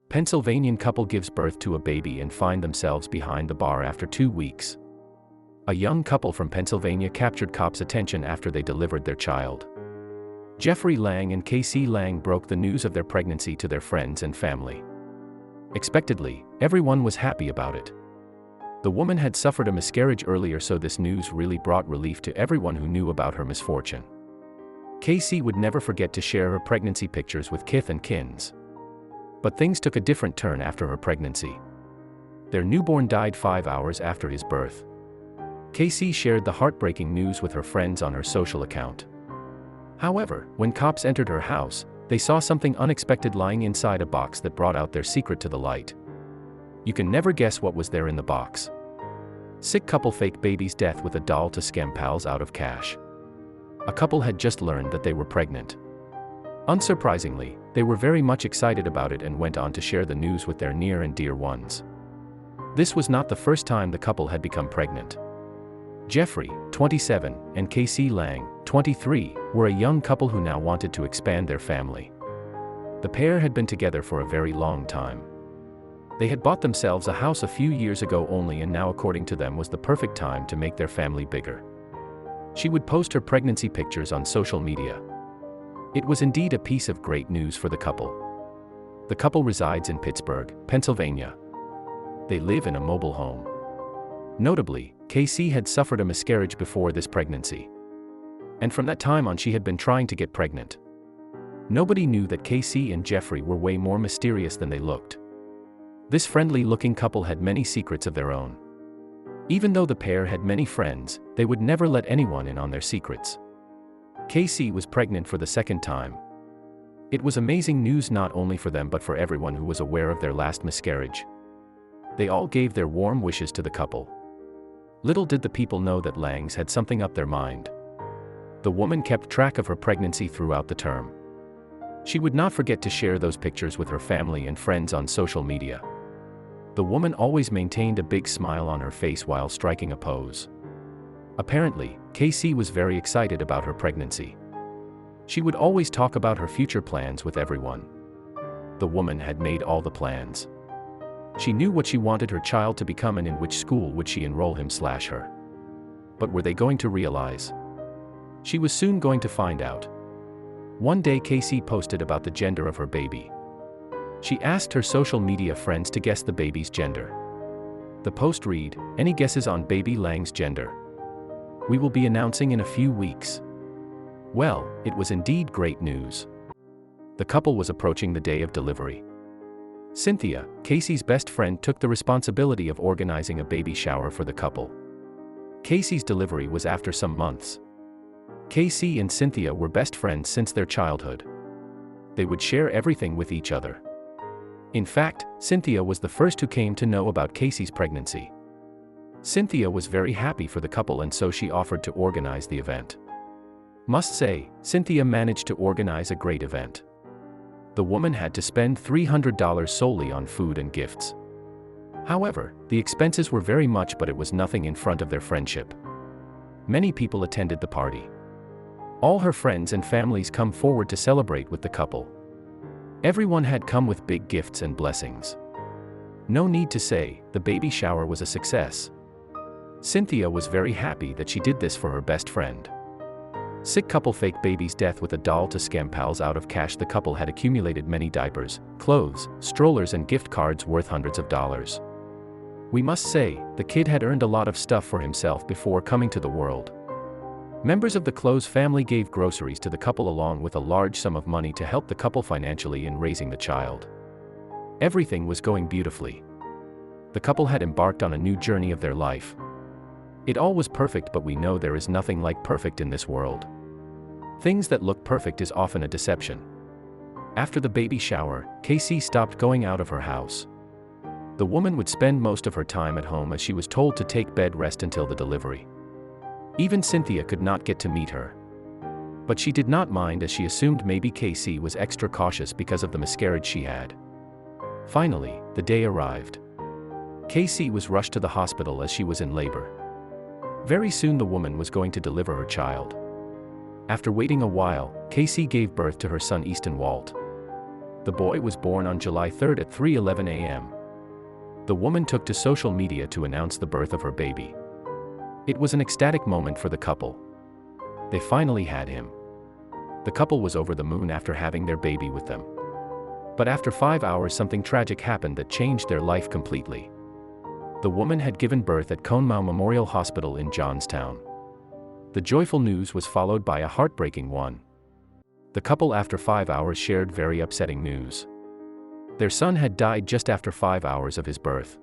Pennsylvanian couple gives birth to a baby and find themselves behind the bar after 2 weeks. A young couple from Pennsylvania captured cops' attention after they delivered their child. Geoffrey Lang and Kaycee Lang broke the news of their pregnancy to their friends and family. Expectedly, everyone was happy about it. The woman had suffered a miscarriage earlier, so this news really brought relief to everyone who knew about her misfortune. Kaycee would never forget to share her pregnancy pictures with kith and kins. But things took a different turn after her pregnancy. Their newborn died 5 hours after his birth. Kaycee shared the heartbreaking news with her friends on her social account. However, when cops entered her house, they saw something unexpected lying inside a box that brought out their secret to the light. You can never guess what was there in the box. Sick couple fake baby's death with a doll to scam pals out of cash. A couple had just learned that they were pregnant. Unsurprisingly, they were very much excited about it and went on to share the news with their near and dear ones. This was not the first time the couple had become pregnant. Geoffrey, 27, and Kaycee Lang, 23, were a young couple who now wanted to expand their family. The pair had been together for a very long time. They had bought themselves a house a few years ago only, and now, according to them, was the perfect time to make their family bigger. She would post her pregnancy pictures on social media. It was indeed a piece of great news for the couple. The couple resides in Pittsburgh, Pennsylvania. They live in a mobile home. Notably, Kaycee had suffered a miscarriage before this pregnancy. And from that time on, she had been trying to get pregnant. Nobody knew that Kaycee and Geoffrey were way more mysterious than they looked. This friendly-looking couple had many secrets of their own. Even though the pair had many friends, they would never let anyone in on their secrets. Kaycee was pregnant for the second time. It was amazing news not only for them but for everyone who was aware of their last miscarriage. They all gave their warm wishes to the couple. Little did the people know that Langs had something up their mind. The woman kept track of her pregnancy throughout the term. She would not forget to share those pictures with her family and friends on social media. The woman always maintained a big smile on her face while striking a pose. Apparently, Kaycee was very excited about her pregnancy. She would always talk about her future plans with everyone. The woman had made all the plans. She knew what she wanted her child to become and in which school would she enroll him/her. But were they going to realize? She was soon going to find out. One day Kaycee posted about the gender of her baby. She asked her social media friends to guess the baby's gender. The post read, "Any guesses on baby Lang's gender? We will be announcing in a few weeks." Well, it was indeed great news. The couple was approaching the day of delivery. Cynthia, Kaycee's best friend, took the responsibility of organizing a baby shower for the couple. Kaycee's delivery was after some months. Kaycee and Cynthia were best friends since their childhood. They would share everything with each other. In fact, Cynthia was the first who came to know about Kaycee's pregnancy. Cynthia was very happy for the couple, and so she offered to organize the event. Must say, Cynthia managed to organize a great event. The woman had to spend $300 solely on food and gifts. However, the expenses were very much, but it was nothing in front of their friendship. Many people attended the party. All her friends and families come forward to celebrate with the couple. Everyone had come with big gifts and blessings. No need to say, the baby shower was a success. Cynthia was very happy that she did this for her best friend. Sick couple fake baby's death with a doll to scam pals out of cash. The couple had accumulated many diapers, clothes, strollers and gift cards worth hundreds of dollars. We must say, the kid had earned a lot of stuff for himself before coming to the world. Members of the Close family gave groceries to the couple along with a large sum of money to help the couple financially in raising the child. Everything was going beautifully. The couple had embarked on a new journey of their life. It all was perfect, but we know there is nothing like perfect in this world. Things that look perfect is often a deception. After the baby shower, Kaycee stopped going out of her house. The woman would spend most of her time at home as she was told to take bed rest until the delivery. Even Cynthia could not get to meet her. But she did not mind, as she assumed maybe Kaycee was extra cautious because of the miscarriage she had. Finally, the day arrived. Kaycee was rushed to the hospital as she was in labor. Very soon the woman was going to deliver her child. After waiting a while, Kaycee gave birth to her son Easton Walt. The boy was born on July 3 at 3:11 a.m. The woman took to social media to announce the birth of her baby. It was an ecstatic moment for the couple. They finally had him. The couple was over the moon after having their baby with them. But after 5 hours, something tragic happened that changed their life completely. The woman had given birth at Conemaugh Memorial Hospital in Johnstown. The joyful news was followed by a heartbreaking one. The couple, after 5 hours, shared very upsetting news. Their son had died just after 5 hours of his birth.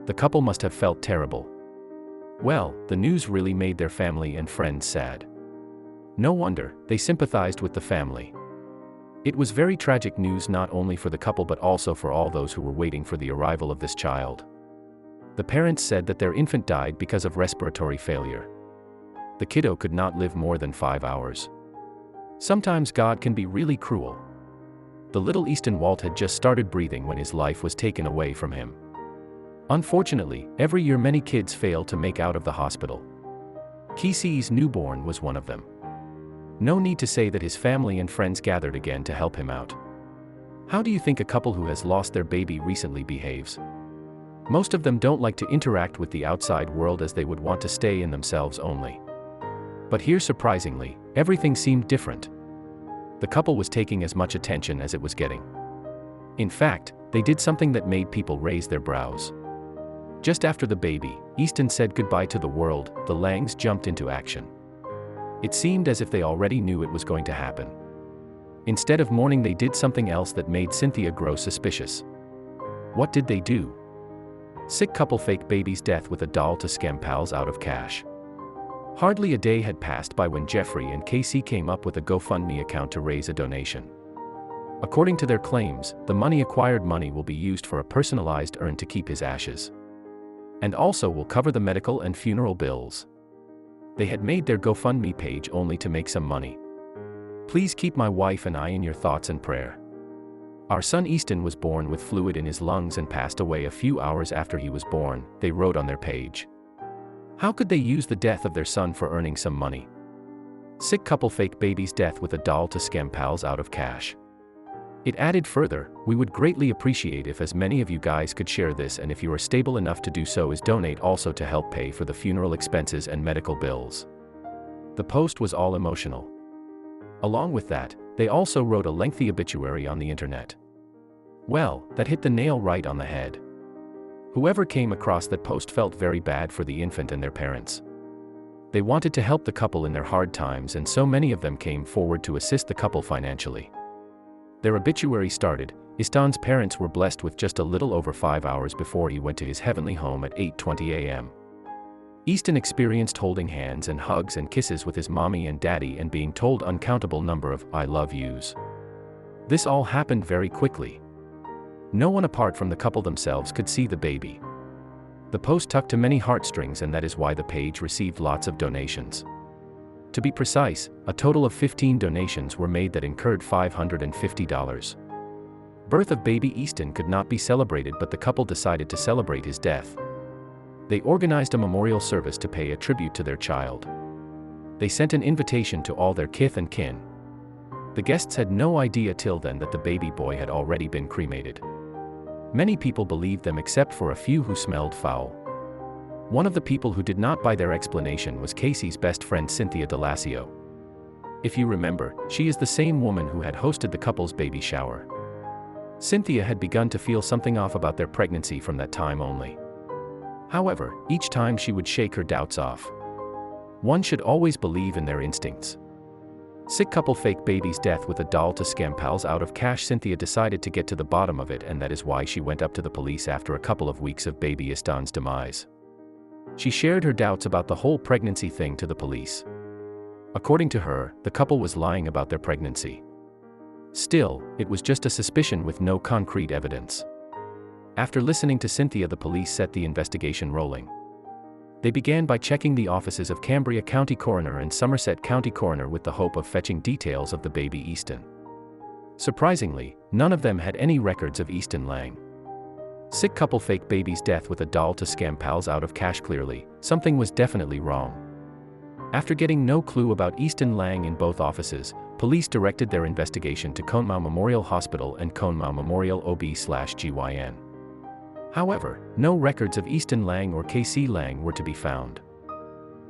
The couple must have felt terrible. Well, the news really made their family and friends sad. No wonder, they sympathized with the family. It was very tragic news, not only for the couple but also for all those who were waiting for the arrival of this child. The parents said that their infant died because of respiratory failure. The kiddo could not live more than 5 hours. Sometimes God can be really cruel. The little Easton Walt had just started breathing when his life was taken away from him. Unfortunately, every year many kids fail to make out of the hospital. Kaycee's newborn was one of them. No need to say that his family and friends gathered again to help him out. How do you think a couple who has lost their baby recently behaves? Most of them don't like to interact with the outside world, as they would want to stay in themselves only. But here, surprisingly, everything seemed different. The couple was taking as much attention as it was getting. In fact, they did something that made people raise their brows. Just after the baby, Easton said goodbye to the world, the Langs jumped into action. It seemed as if they already knew it was going to happen. Instead of mourning, they did something else that made Cynthia grow suspicious. What did they do? Sick couple fake baby's death with a doll to scam pals out of cash. Hardly a day had passed by when Geoffrey and Kaycee came up with a GoFundMe account to raise a donation. According to their claims, the acquired money will be used for a personalized urn to keep his ashes. And also will cover the medical and funeral bills. They had made their GoFundMe page only to make some money. Please keep my wife and I in your thoughts and prayer. Our son Easton was born with fluid in his lungs and passed away a few hours after he was born, they wrote on their page. How could they use the death of their son for earning some money? Sick couple fake baby's death with a doll to scam pals out of cash. It added further, we would greatly appreciate if as many of you guys could share this, and if you are stable enough to do so, is donate also to help pay for the funeral expenses and medical bills. The post was all emotional. Along with that, they also wrote a lengthy obituary on the internet. Well, that hit the nail right on the head. Whoever came across that post felt very bad for the infant and their parents. They wanted to help the couple in their hard times, and so many of them came forward to assist the couple financially. Their obituary started, Easton's parents were blessed with just a little over 5 hours before he went to his heavenly home at 8:20 a.m. Easton experienced holding hands and hugs and kisses with his mommy and daddy and being told uncountable number of "I love yous." This all happened very quickly. No one apart from the couple themselves could see the baby. The post tugged to many heartstrings, and that is why the page received lots of donations. To be precise, a total of 15 donations were made that incurred $550. Birth of baby Easton could not be celebrated, but the couple decided to celebrate his death. They organized a memorial service to pay a tribute to their child. They sent an invitation to all their kith and kin. The guests had no idea till then that the baby boy had already been cremated. Many people believed them except for a few who smelled foul. One of the people who did not buy their explanation was Kaycee's best friend Cynthia DeLassio. If you remember, she is the same woman who had hosted the couple's baby shower. Cynthia had begun to feel something off about their pregnancy from that time only. However, each time she would shake her doubts off. One should always believe in their instincts. Sick couple fake baby's death with a doll to scam pals out of cash. Cynthia decided to get to the bottom of it, and that is why she went up to the police after a couple of weeks of baby Easton's demise. She shared her doubts about the whole pregnancy thing to the police. According to her, the couple was lying about their pregnancy. Still, it was just a suspicion with no concrete evidence. After listening to Cynthia, the police set the investigation rolling. They began by checking the offices of Cambria County Coroner and Somerset County Coroner with the hope of fetching details of the baby Easton. Surprisingly, none of them had any records of Easton Lang. Sick couple fake baby's death with a doll to scam pals out of cash. Clearly, something was definitely wrong. After getting no clue about Easton Lang in both offices, Police directed their investigation to Conemaugh Memorial Hospital and Conemaugh Memorial OB/GYN. However, no records of Easton Lang or Kaycee Lang were to be found.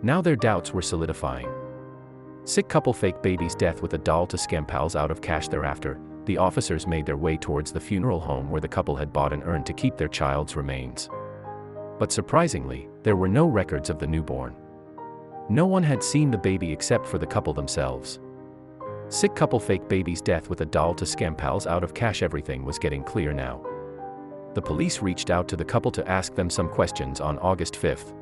Now their doubts were solidifying. Sick couple fake baby's death with a doll to scam pals out of cash. Thereafter, the officers made their way towards the funeral home where the couple had bought an urn to keep their child's remains. But surprisingly, there were no records of the newborn. No one had seen the baby except for the couple themselves. Sick couple fake baby's death with a doll to scam pals out of cash. Everything was getting clear now. The police reached out to the couple to ask them some questions on August 5th.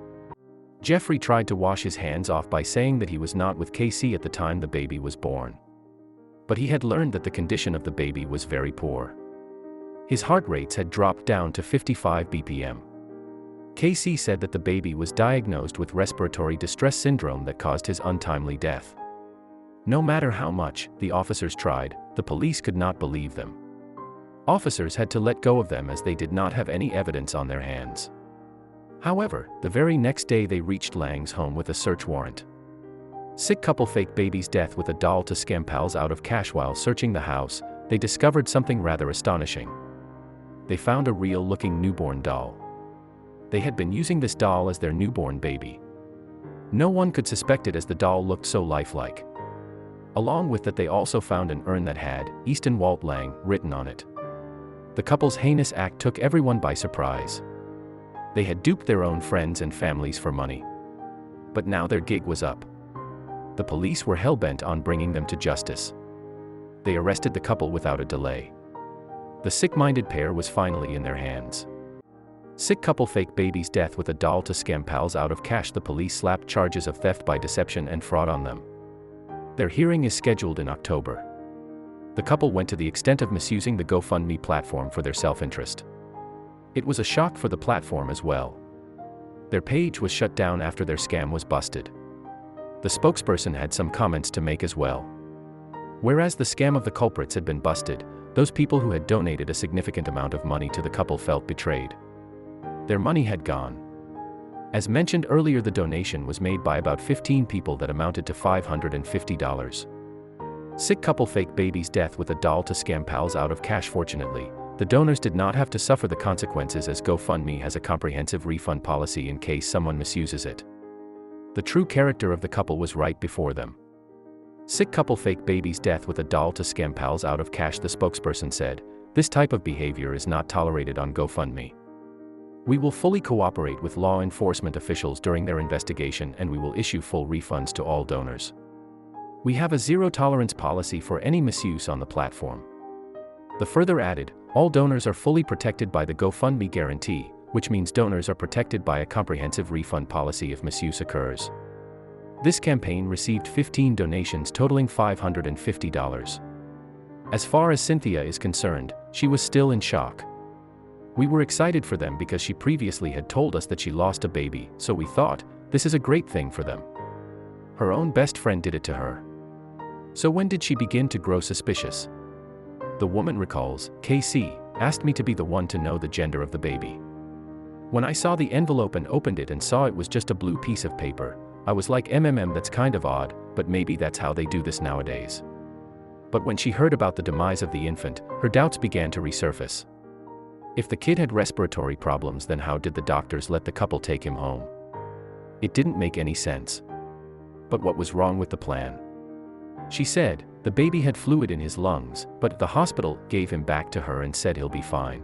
Geoffrey tried to wash his hands off by saying that he was not with Kaycee at the time the baby was born. But he had learned that the condition of the baby was very poor. His heart rates had dropped down to 55 BPM. Kaycee said that the baby was diagnosed with respiratory distress syndrome that caused his untimely death. No matter how much the officers tried, the police could not believe them. Officers had to let go of them as they did not have any evidence on their hands. However, the very next day they reached Lang's home with a search warrant. Sick couple fake baby's death with a doll to scam pals out of cash. While searching the house, they discovered something rather astonishing. They found a real-looking newborn doll. They had been using this doll as their newborn baby. No one could suspect it as the doll looked so lifelike. Along with that, they also found an urn that had Easton Walt Lang written on it. The couple's heinous act took everyone by surprise. They had duped their own friends and families for money. But now their gig was up. The police were hell-bent on bringing them to justice. They arrested the couple without a delay. The sick-minded pair was finally in their hands. Sick couple fake baby's death with a doll to scam pals out of cash. The police slapped charges of theft by deception and fraud on them. Their hearing is scheduled in October. The couple went to the extent of misusing the GoFundMe platform for their self-interest. It was a shock for the platform as well. Their page was shut down after their scam was busted. The spokesperson had some comments to make as well. Whereas the scam of the culprits had been busted, those people who had donated a significant amount of money to the couple felt betrayed. Their money had gone. As mentioned earlier, the donation was made by about 15 people that amounted to $550. Sick couple fake baby's death with a doll to scam pals out of cash. Fortunately, the donors did not have to suffer the consequences as GoFundMe has a comprehensive refund policy in case someone misuses it. The true character of the couple was right before them. Sick couple fake baby's death with a doll to scam pals out of cash. The spokesperson said, "This type of behavior is not tolerated on GoFundMe. We will fully cooperate with law enforcement officials during their investigation, and we will issue full refunds to all donors. We have a zero-tolerance policy for any misuse on the platform." The further added, "All donors are fully protected by the GoFundMe guarantee, which means donors are protected by a comprehensive refund policy if misuse occurs." This campaign received 15 donations totaling $550. As far as Cynthia is concerned, she was still in shock. "We were excited for them because she previously had told us that she lost a baby, so we thought, this is a great thing for them. Her own best friend did it to her. So when did she begin to grow suspicious?" The woman recalls, "Kaycee asked me to be the one to know the gender of the baby. When I saw the envelope and opened it and saw it was just a blue piece of paper, I was like, that's kind of odd, but maybe that's how they do this nowadays." But when she heard about the demise of the infant, her doubts began to resurface. If the kid had respiratory problems, then how did the doctors let the couple take him home? It didn't make any sense. But what was wrong with the plan? She said, the baby had fluid in his lungs, but the hospital gave him back to her and said he'll be fine.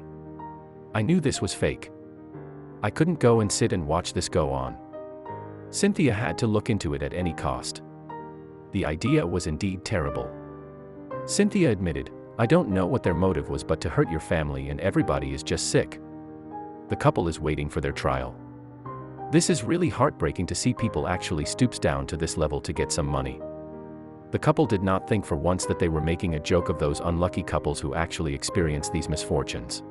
I knew this was fake. I couldn't go and sit and watch this go on. Cynthia had to look into it at any cost. The idea was indeed terrible. Cynthia admitted, "I don't know what their motive was, but to hurt your family and everybody is just sick." The couple is waiting for their trial. This is really heartbreaking to see people actually stoops down to this level to get some money. The couple did not think for once that they were making a joke of those unlucky couples who actually experience these misfortunes.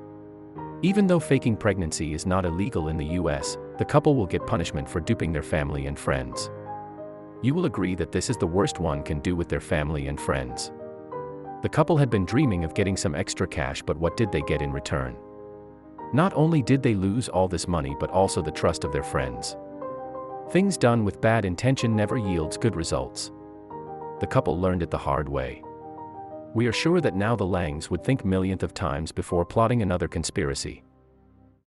Even though faking pregnancy is not illegal in the US, the couple will get punishment for duping their family and friends. You will agree that this is the worst one can do with their family and friends. The couple had been dreaming of getting some extra cash, but what did they get in return? Not only did they lose all this money, but also the trust of their friends. Things done with bad intention never yields good results. the couple learned it the hard way. We are sure that now the Langs would think millionth of times before plotting another conspiracy.